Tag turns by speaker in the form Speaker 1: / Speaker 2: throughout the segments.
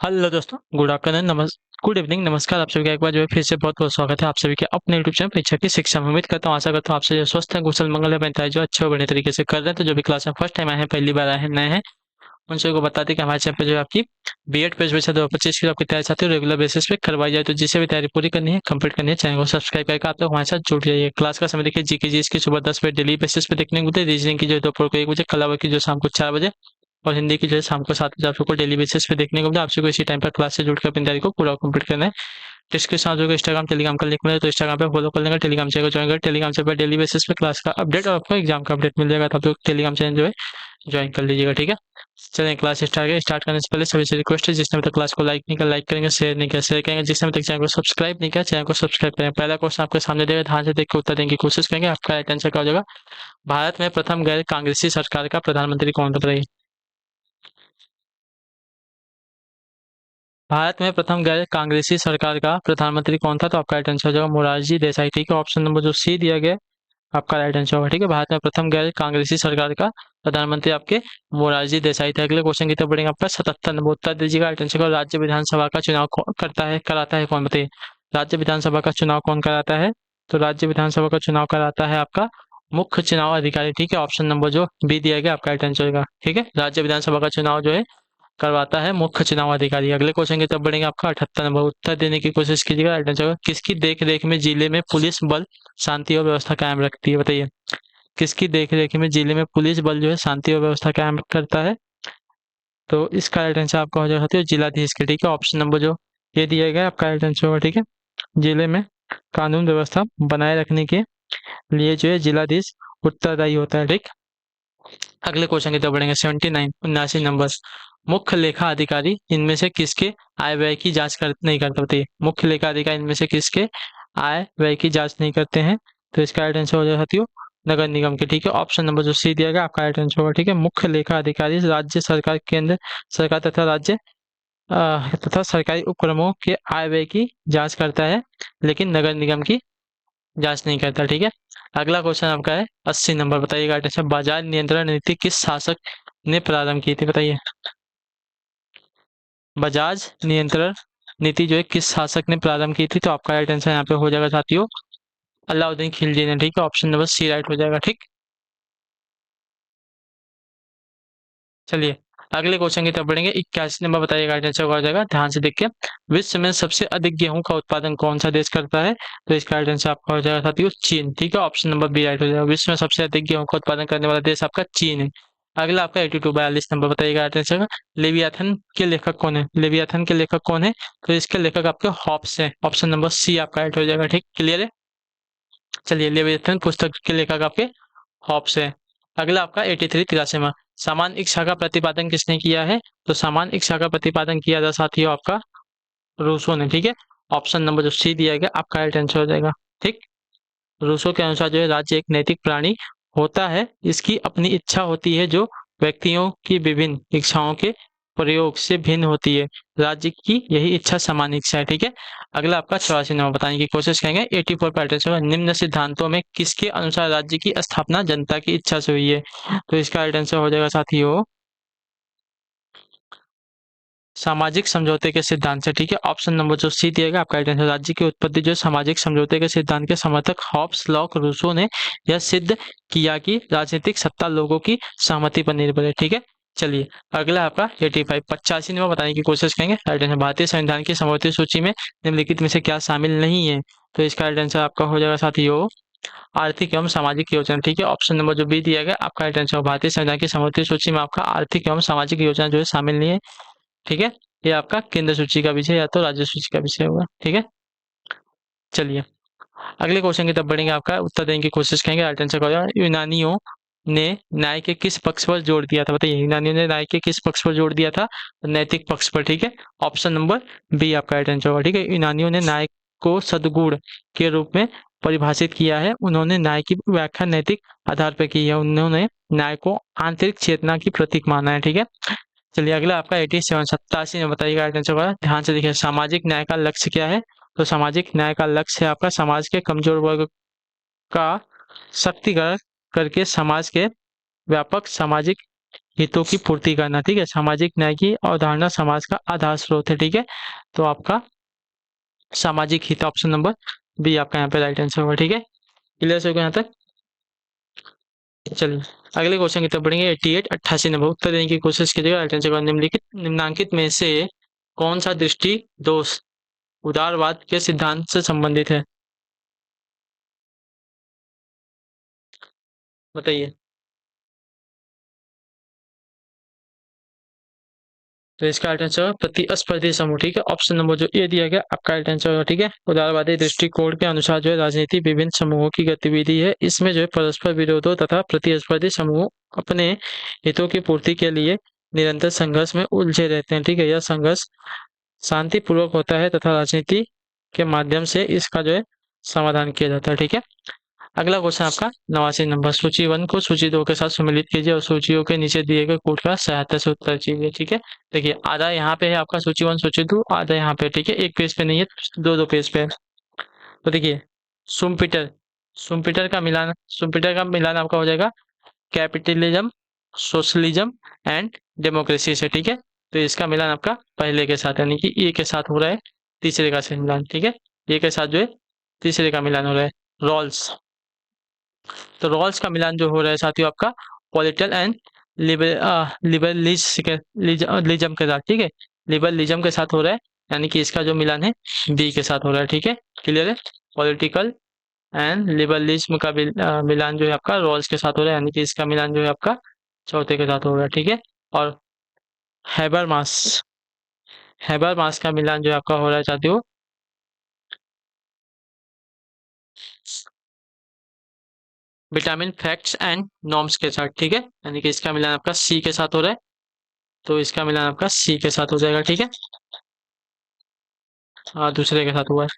Speaker 1: Hello दोस्तों, good afternoon, good evening, नमस्कार। आप सभी का एक बार जो है फिर से बहुत बहुत स्वागत है आप सभी के अपने यूट्यूब चैनल परीक्षा की शिक्षा में। उम्मीद करता हूँ, आशा करता हूँ आप सभी जो स्वस्थ हैं, कुशल मंगल है, बनता है जो अच्छे और बढ़िया तरीके से कर रहे हैं। तो जो भी क्लास में फर्स्ट टाइम आए हैं, पहली बार आए हैं, नए हैं, उन सभी को बता दें कि हमारे चैनल पे जो है आपकी बीएड पेज परीक्षा 2025 की आपकी तैयारी चाहते हो रेगुलर बेसिस पे करवाई जाए। तो जिसे भी तैयारी पूरी करनी है, कंप्लीट करनी है, चैनल को सब्सक्राइब करके आप लोग हमारे साथ जुड़ जाइए। क्लास का समय देखिए, जीके जी इसकी सुबह 10 बजे डेली बेसिस पे देखने को मिलते हैं। रीजनिंग की जो है दोपहर को 1 बजे, कला की जो शाम को 4 बजे, और हिंदी की जो है शाम को 7 बजे आप सबको डेली बेसिस पे देखने को मिलता है। आप सबको इसी टाइम पर क्लास से जुड़कर अपनी तैयारी को पूरा कंप्लीट करना है। डिस्क्रिप्शन में आपको इंस्टाग्राम टेलीग्राम का लिंक मिलेगा, तो इंस्टाग्राम पे फॉलो कर लेंगे, टेलीग्राम चैनल को ज्वाइन कर, टेलीग्राम चैनल पर डेली बेसिस पे क्लास का अपडेट और आपको एग्जाम का अपडेट मिल जाएगा। तो आप लोग टेलीग्राम चैनल जो है ज्वाइन कर लीजिएगा, ठीक है। चलिए क्लास स्टार्ट करने से पहले सभी से रिक्वेस्ट है, जिसने अभी तक क्लास को लाइक नहीं किया लाइक करेंगे, शेयर नहीं किया शेयर करेंगे, जिसने अभी तक चैनल को सब्सक्राइब नहीं किया चैनल को सब्सक्राइब करें। पहला क्वेश्चन आपके सामने देगा, ध्यान से देख के उत्तर देने की कोशिश करेंगे। आपका राइट आंसर क्या हो जाएगा? भारत में प्रथम गैर कांग्रेसी सरकार का प्रधानमंत्री कौन था, बताइए। भारत में प्रथम गैर कांग्रेसी सरकार का प्रधानमंत्री कौन था? तो आपका राइट आंसर हो जाएगा मोरारजी देसाई, ठीक है। ऑप्शन नंबर जो सी दिया गया है, आपका राइट आंसर होगा, ठीक है। भारत में प्रथम गैर कांग्रेसी सरकार का प्रधानमंत्री आपके मोरारजी देसाई थे। अगले क्वेश्चन की तरफ बढ़ेंगे। आपका 77 नंबर उत्तर दीजिएगा। राइट आंसर होगा, राज्य विधानसभा का चुनाव कौन करता है कराता है कौन, बताइए। राज्य विधानसभा का चुनाव कौन कराता है? तो राज्य विधानसभा का चुनाव कराता है आपका मुख्य चुनाव अधिकारी, ठीक है। ऑप्शन नंबर जो बी दिया गया, आपका राइट आंसर होगा, ठीक है। राज्य विधानसभा का चुनाव जो है करवाता है मुख्य चुनाव अधिकारी। अगले क्वेश्चन की तरफ बढ़ेंगे। आपका 78 नंबर उत्तर देने की कोशिश कीजिएगा। राइट आंसर होगा, किसकी देख रेख में जिले में पुलिस बल शांति और व्यवस्था कायम रखती है, बताइए। किसकी देख रेख में जिले में पुलिस बल जो है शांति और व्यवस्था कायम करता है? तो इसका राइट आंसर आपका हो जाएगा साथियों जिलाधीश के, ठीक है। ऑप्शन नंबर जो ये दिया गया है, आपका राइट आंसर होगा, ठीक है। जिले में कानून व्यवस्था बनाए रखने के लिए जो है जिलाधीश उत्तरदायी होता है, ठीक। अगले क्वेश्चन की तरफ बढ़ेंगे। 79 मुख्य लेखा अधिकारी इनमें से किसके आय व्यय की जांच कर नहीं करता, बताइए। मुख्य लेखा अधिकारी इनमें से किसके आय व्यय की जांच नहीं करते हैं? तो इसका राइट आंसर हो जाएगा साथियों नगर निगम के, ठीक है। ऑप्शन नंबर जो सी दिया गया, आपका राइट आंसर होगा, ठीक है। मुख्य लेखा अधिकारी राज्य सरकार, केंद्र सरकार तथा राज्य तथा सरकारी उपक्रमों के आय व्यय की जांच करता है, लेकिन नगर निगम की जांच नहीं करता, ठीक है। अगला क्वेश्चन आपका है 80 नंबर, बताइएगा। अच्छा, बाजार नियंत्रण नीति किस शासक ने प्रारंभ की थी, बताइए। बजाज नियंत्रण नीति जो है किस शासक ने प्रारंभ की थी? तो आपका राइट आंसर यहाँ पे हो जाएगा साथियों अलाउद्दीन खिलजी ने, ठीक है। ऑप्शन नंबर सी राइट हो जाएगा, ठीक। चलिए अगले क्वेश्चन की तरफ बढ़ेंगे। 81 नंबर, बताइएगा राइट आंसर हो जाएगा, ध्यान से देखिए। विश्व में सबसे अधिक गेहूं का उत्पादन कौन सा देश करता है? तो इसका राइट आंसर आपका हो जाएगा साथियों चीन, ठीक है। ऑप्शन नंबर बी राइट हो जाएगा, विश्व में सबसे अधिक गेहूं का उत्पादन करने वाला देश आपका चीन है। अगला आपका 42 नंबर, बताइएगा राइट आंसर। लेवियाथन के लेखक कौन है? लेवियाथन के लेखक कौन है? तो इसके लेखक आपके हॉब्स है। ऑप्शन नंबर सी आपका राइट हो जाएगा, ठीक। क्लियर है। चलिए लेवियाथन पुस्तक के लेखक आपके हॉब्स है। अगला आपका 83 में समान इच्छा का प्रतिपादन किसने किया है? तो समान इच्छा का प्रतिपादन किया था साथियों आपका रूसो ने, ठीक है। ऑप्शन नंबर जो सी दिया गया, आपका राइट आंसर हो जाएगा, ठीक। रूसो के अनुसार जो है राज्य एक नैतिक प्राणी होता है, इसकी अपनी इच्छा होती है जो व्यक्तियों की विभिन्न इच्छाओं के प्रयोग से भिन्न होती है। राज्य की यही इच्छा समान इच्छा है, ठीक है। अगला आपका 84 नंबर, बताने की कोशिश करेंगे। 84 पैटर्न निम्न सिद्धांतों में किसके अनुसार राज्य की स्थापना जनता की इच्छा से हुई है? तो इसका राइट आंसर हो जाएगा साथियों सामाजिक समझौते के सिद्धांत से, ठीक है। ऑप्शन नंबर जो सी दिएगा, आपका राइट आंसर। राज्य की उत्पत्ति जो सामाजिक समझौते के सिद्धांत के समर्थक हॉब्स, लॉक, रूसो ने यह सिद्ध किया कि राजनीतिक सत्ता लोगों की सहमति पर निर्भर है, ठीक है। चलिए अगला आपका 85 85 नंबर, बताने की कोशिश करेंगे। राइट आंसर, भारतीय संविधान की समवर्ती सूची में निम्नलिखित में से क्या शामिल नहीं है? तो इसका राइट आंसर आपका हो जाएगा साथियों आर्थिक एवं सामाजिक योजना, ठीक है। ऑप्शन नंबर जो बी दिया गया, आपका राइट आंसर। भारतीय संविधान की समवर्ती सूची में आपका आर्थिक एवं सामाजिक योजना जो है शामिल नहीं है, ठीक है। ये आपका केंद्र सूची का विषय या तो राज्य सूची का विषय होगा, ठीक है। चलिए अगले क्वेश्चन की तरफ बढ़ेंगे। आपका उत्तर देने की कोशिश करेंगे। राइट आंसर होगा यूनानियों ने न्याय के किस पक्ष पर जोर दिया था, बताइए। यूनानियों ने न्याय के किस पक्ष पर जोर दिया था? नैतिक पक्ष पर, ठीक है। ऑप्शन नंबर बी आपका राइट आंसर होगा, ठीक है। यूनानियों ने न्याय को सद्गुण के रूप में परिभाषित किया है। उन्होंने न्याय की व्याख्या नैतिक आधार पर की है। उन्होंने न्याय को आंतरिक चेतना की प्रतीक माना है, ठीक है। चलिए अगला आपका 87 87 में, बताइएगा राइट आंसर होगा। ध्यान से देखिए, सामाजिक न्याय का लक्ष्य क्या है? तो सामाजिक न्याय का लक्ष्य है आपका समाज के कमजोर वर्ग का शक्तिकरण करके समाज के व्यापक सामाजिक हितों की पूर्ति करना, ठीक है। सामाजिक न्याय की अवधारणा समाज का आधार स्रोत है, ठीक है। तो आपका सामाजिक हित ऑप्शन नंबर बी आपका यहाँ पे राइट आंसर होगा, ठीक है। क्लियर हो गया यहाँ तक। चलिए अगले क्वेश्चन की तरफ बढ़ेंगे। 88 88 नंबर उत्तर देने की कोशिश कीजिएगा। राइट आंसर निम्नलिखित निम्नांकित में से कौन सा दृष्टि दोष उदारवाद के सिद्धांत से संबंधित है, बताइए। तो इसका राइट आंसर होगा प्रतिस्पर्धी समूह, ठीक है। ऑप्शन नंबर जो ए दिया गया आपका राइट आंसर होगा, ठीक है। उदारवादी दृष्टिकोण के अनुसार जो है राजनीति विभिन्न समूहों की गतिविधि है। इसमें जो है परस्पर विरोधों तथा प्रतिस्पर्धी समूह अपने हितों की पूर्ति के लिए निरंतर संघर्ष में उलझे रहते हैं, ठीक है। यह संघर्ष शांतिपूर्वक होता है तथा राजनीति के माध्यम से इसका जो है समाधान किया जाता है, ठीक है। अगला क्वेश्चन आपका 89 नंबर। सूची 1 को सूची 2 के साथ सम्मिलित कीजिए और सूचियों के नीचे दिए गए कोड का सहायता से उत्तर कीजिए, ठीक है। देखिए आधा यहाँ पे है आपका सूची 1 सूची 2, आधा यहाँ पे, ठीक है। एक पेज पे नहीं है, दो दो पेज पे है। तो देखिए सुम्पिटर सुम्पिटर का मिलान आपका हो जाएगा कैपिटलिज्म, सोशलिज्म एंड डेमोक्रेसी से, ठीक है। तो इसका मिलान आपका पहले के साथ यानी कि ए के साथ हो रहा है, तीसरे का से मिलान, ठीक है। ए के साथ जो है तीसरे का मिलान हो रहा है। रॉल्स, तो रॉल्स का मिलान जो हो रहा है साथियों आपका पॉलिटिकल एंड लिबरलिज्म के साथ, ठीक है। लिबरलिज्म के साथ हो रहा है, यानी कि इसका जो मिलान है बी के साथ हो रहा है, ठीक है। क्लियर है। पॉलिटिकल एंड लिबरलिज्म का मिलान जो है आपका रॉल्स के साथ हो रहा है, यानी कि इसका मिलान जो है आपका चौथे के साथ हो रहा है, ठीक है। और हैबरमास हैबरमास का मिलान जो है आपका हो रहा है साथियों विटामिन फैक्ट्स एंड नॉर्म्स के साथ, ठीक है। यानी कि इसका मिलान आपका सी के साथ हो रहा है, तो इसका मिलान आपका सी के साथ हो जाएगा, ठीक है। हाँ दूसरे के साथ हुआ है।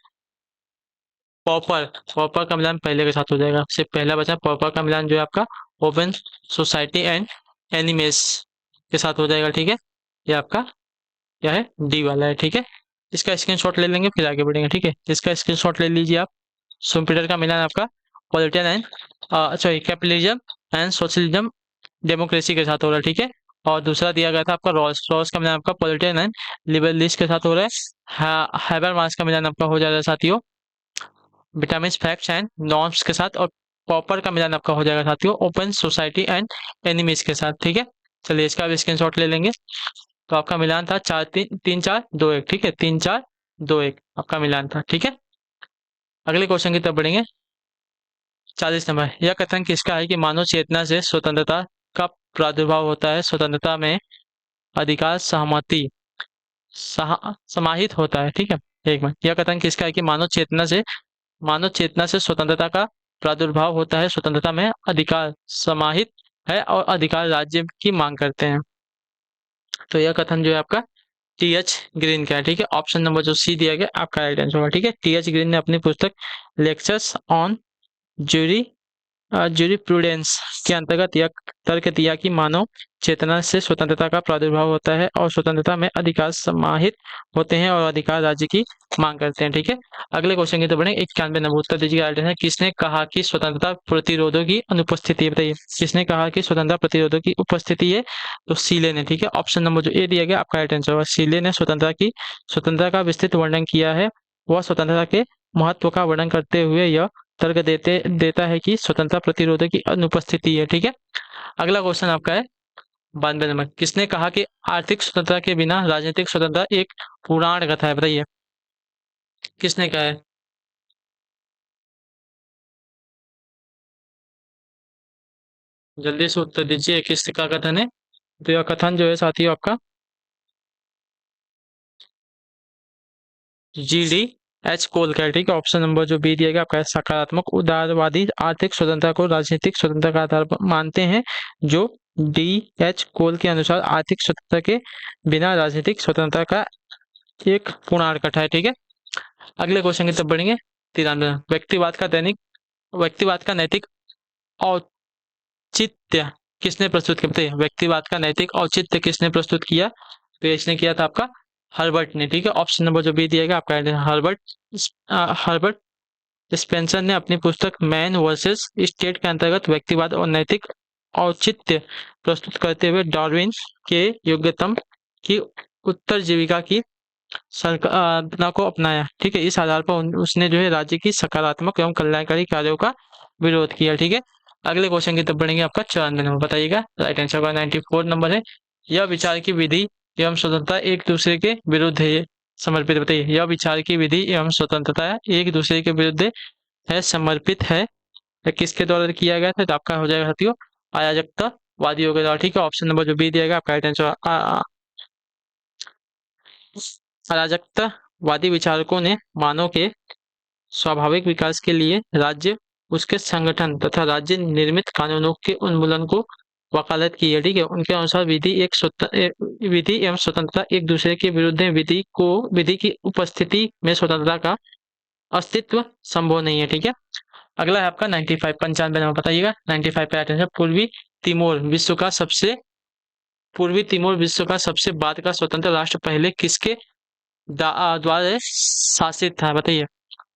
Speaker 1: पॉपर पॉपर का मिलान पहले के साथ हो जाएगा, सिर्फ पहला बचा। पॉपर का मिलान जो है आपका ओपन सोसाइटी एंड एनिमेस के साथ हो जाएगा, ठीक है। ये आपका क्या है डी वाला है, ठीक है। इसका स्क्रीनशॉट ले लेंगे फिर आगे बढ़ेंगे, ठीक है। इसका स्क्रीनशॉट ले लीजिए आप। सुपीरियर का मिलान आपका political and sorry capitalism and socialism democracy के साथ हो रहा है, ठीक है। और दूसरा दिया गया था आपका रॉस रॉस का मिलान आपका पॉलिटिकल एंड लिबरलिस्ट के साथ हो रहा है। हैबरमास का मिलान आपका हो जाएगा साथियों विटामिन फैक्ट्स एंड नॉर्म्स के साथ। और पॉपर का मिलान आपका हो जाएगा साथियों ओपन सोसाइटी एंड एनिमीज के साथ, ठीक है। चलिए इसका भी स्क्रीनशॉट ले लेंगे। तो आपका मिलान था 4-3-3-4-2-1, ठीक है। 3-4-2-1 आपका मिलान था, ठीक है। अगले क्वेश्चन की तरफ बढ़ेंगे। 40 नंबर। यह कथन किसका है कि मानव चेतना से स्वतंत्रता का प्रादुर्भाव होता है, स्वतंत्रता में अधिकार सहमति समाहित होता है, ठीक है। एक मिनट, यह कथन किसका है कि मानव चेतना से स्वतंत्रता का प्रादुर्भाव होता है, स्वतंत्रता में अधिकार समाहित है और अधिकार राज्य की मांग करते हैं। तो यह कथन जो है आपका टी.एच. ग्रीन का है, ठीक है। ऑप्शन नंबर जो सी दिया गया आपका राइट आंसर होगा, ठीक है। टी.एच. ग्रीन ने अपनी पुस्तक लेक्चर्स ऑन ज्यूरी ज्यूरिप्रूडेंस के अंतर्गत यह तर्क दिया कि मानव चेतना से स्वतंत्रता का प्रादुर्भाव होता है और स्वतंत्रता में अधिकार समाहित होते हैं और अधिकार राज्य की मांग करते हैं, ठीक है। अगले क्वेश्चन की तो बढ़े 91 नंबर। उत्तर दीजिएगा। किसने कहा कि स्वतंत्रता प्रतिरोधों की अनुपस्थिति है, बताइए। किसने कहा कि स्वतंत्रता प्रतिरोधों की उपस्थिति है, तो सीले ने, ठीक है। ऑप्शन नंबर जो ए दिया गया आपका राइट आंसर होगा। सीले ने स्वतंत्रता का विस्तृत वर्णन किया है। वह स्वतंत्रता के महत्व का वर्णन करते हुए यह तर्क देता है कि स्वतंत्रता प्रतिरोधों की अनुपस्थिति है, ठीक है। अगला क्वेश्चन आपका है 92 नंबर। किसने कहा कि आर्थिक स्वतंत्रता के बिना राजनीतिक स्वतंत्रता एक पुराण कथा है, बताइए किसने कहा है। जल्दी से उत्तर दीजिए किसका कथन है। तो यह कथन जो है साथियों आपका जी.डी. कोल का है, ठीक है। ऑप्शन नंबर जो बी दिया गया आपका सकारात्मक उदारवादी आर्थिक स्वतंत्रता को राजनीतिक स्वतंत्रता का आधार मानते हैं, जो कोल के अनुसार आर्थिक स्वतंत्रता के बिना राजनीतिक स्वतंत्रता का एक पूर्ण कथा है, ठीक है। अगले क्वेश्चन की तरफ बढ़ेंगे। 93। व्यक्तिवाद का नैतिक औचित्य किसने प्रस्तुत किया, बताइए। व्यक्तिवाद का नैतिक औचित्य किसने प्रस्तुत किया, तो इसने किया था आपका हर्बर्ट ने, ठीक है। ऑप्शन नंबर जो बी दिएगा आपका हर्बर्ट स्पेंसर ने अपनी पुस्तक मैन वर्सेस स्टेट के अंतर्गत व्यक्तिवाद और नैतिक औचित्य प्रस्तुत करते हुए डार्विन के योग्यतम की उत्तरजीविका की संकल्पना को अपनाया। ठीक है, इस आधार पर उसने जो है राज्य की सकारात्मक एवं कल्याणकारी कार्यों का विरोध किया। ठीक है, अगले क्वेश्चन की तरफ बढ़ेंगे। आपका 94 नंबर बताइएगा। राइट आंसर का 94 नंबर है। यह विचार की विधि एवं स्वतंत्रता एक दूसरे के विरुद्ध है समर्पित। बताइए, यह विचार की विधि एवं स्वतंत्रता एक दूसरे के विरुद्ध है समर्पित है। यह किसके द्वारा किया गया था? तो आपका हो जाएगा साथियों अराजकतावादियों के द्वारा। ठीक है, ऑप्शन नंबर जो बी दिया गया आपका राइट आंसर। अराजकतावादी विचारकों ने मानव के स्वाभाविक विकास के लिए राज्य, उसके संगठन तथा राज्य निर्मित कानूनों के उन्मूलन को वकालत की है। ठीक है, उनके अनुसार विधि एवं स्वतंत्रता एक दूसरे के विरुद्ध है। विधि की उपस्थिति में स्वतंत्रता का अस्तित्व संभव नहीं है। ठीक है, अगला है आपका 95 नंबर बताइएगा। 95 पे अटेंशन। पूर्वी तिमोर विश्व का सबसे बाद का स्वतंत्र राष्ट्र पहले किसके द्वारा शासित था? बताइए,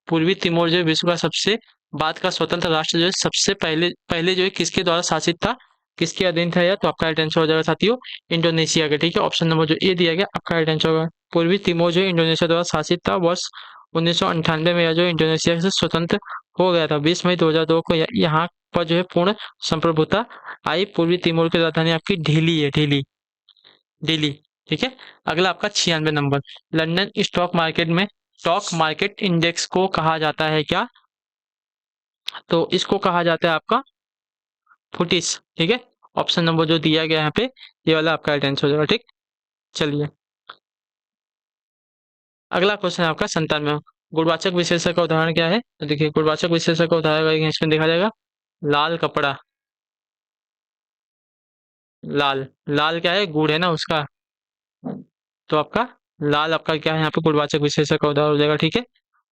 Speaker 1: पूर्वी तिमोर जो है विश्व का सबसे बाद का स्वतंत्र राष्ट्र जो है सबसे पहले पहले जो है किसके द्वारा शासित था, किसके अधीन था? या तो आपका राइट आंसर हो जाएगा साथियों इंडोनेशिया का। ठीक है, ऑप्शन नंबर जो ए दिया गया आपका राइट आंसर होगा। पूर्वी तिमोर जो इंडोनेशिया द्वारा शासित था। वर्ष 1998 में यह जो इंडोनेशिया से स्वतंत्र हो गया था। 20 मई 2002 को यहाँ पर जो है पूर्ण संप्रभुता आई। पूर्वी तिमोर की राजधानी आपकी ढीली है, ढीली। ठीक है, अगला आपका 96 number. London stock market index को कहा जाता है क्या? तो इसको कहा जाता है आपका फुटिस। ठीक है, ऑप्शन नंबर जो दिया गया यहाँ पे ये वाला आपका राइट आंसर हो जाएगा। ठीक, चलिए अगला क्वेश्चन है आपका 97। गुणवाचक विशेषण का उदाहरण क्या है? तो देखिए, गुणवाचक विशेषण का उदाहरण इसमें देखा जाएगा लाल कपड़ा। लाल लाल क्या है? गुड़ है ना उसका। तो आपका लाल आपका क्या है यहाँ पे गुणवाचक विशेषण का उदाहरण हो जाएगा। ठीक है,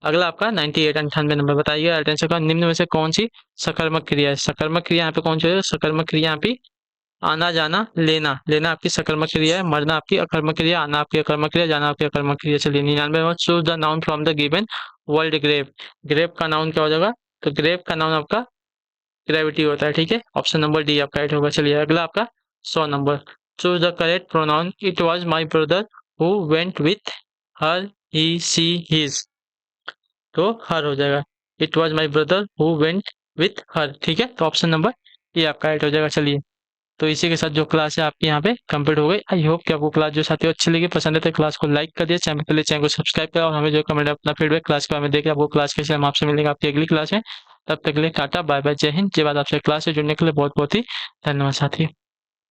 Speaker 1: अगला आपका 98 नंबर बताइए। अटेंशन का निम्न में से कौन सी सकर्मक क्रिया है? सकर्मक क्रिया यहाँ पे कौन सी है? सकर्मक क्रिया यहाँ पे आना जाना लेना। लेना आपकी सकर्मक क्रिया है, मरना आपकी अकर्मक क्रिया, आना आपकी अकर्मक क्रिया, जाना आपकी अकर्मक क्रिया। चलिए 99 choose the noun from the given world grave. Grave का नाउन क्या हो जाएगा? तो ग्रेव का नाउन आपका ग्रेविटी होता है। ठीक है, ऑप्शन नंबर डी आपका राइट होगा। चलिए अगला आपका 100 नंबर। Choose the correct pronoun. It was my brother who went with her, he, she, his. तो हर हो जाएगा। It was my brother who went with her. ठीक है, तो ऑप्शन नंबर ये आपका राइट हो जाएगा। चलिए, तो इसी के साथ जो क्लास है आपकी यहाँ पे कंप्लीट हो गई। आई होप कि आपको क्लास जो साथियों अच्छी लगी, पसंद है तो क्लास को लाइक कर दिया, चैनल को सब्सक्राइब करा और हमें जो कमेंट अपना फीडबैक क्लास के बारे में देखे। आपको क्लास कैसे हम आपसे मिलेंगे आपकी अगली क्लास में। तब तक के लिए टाटा बाय बाय, जय हिंद, जय भारत। आपसे क्लास से जुड़ने के लिए बहुत बहुत ही धन्यवाद साथी।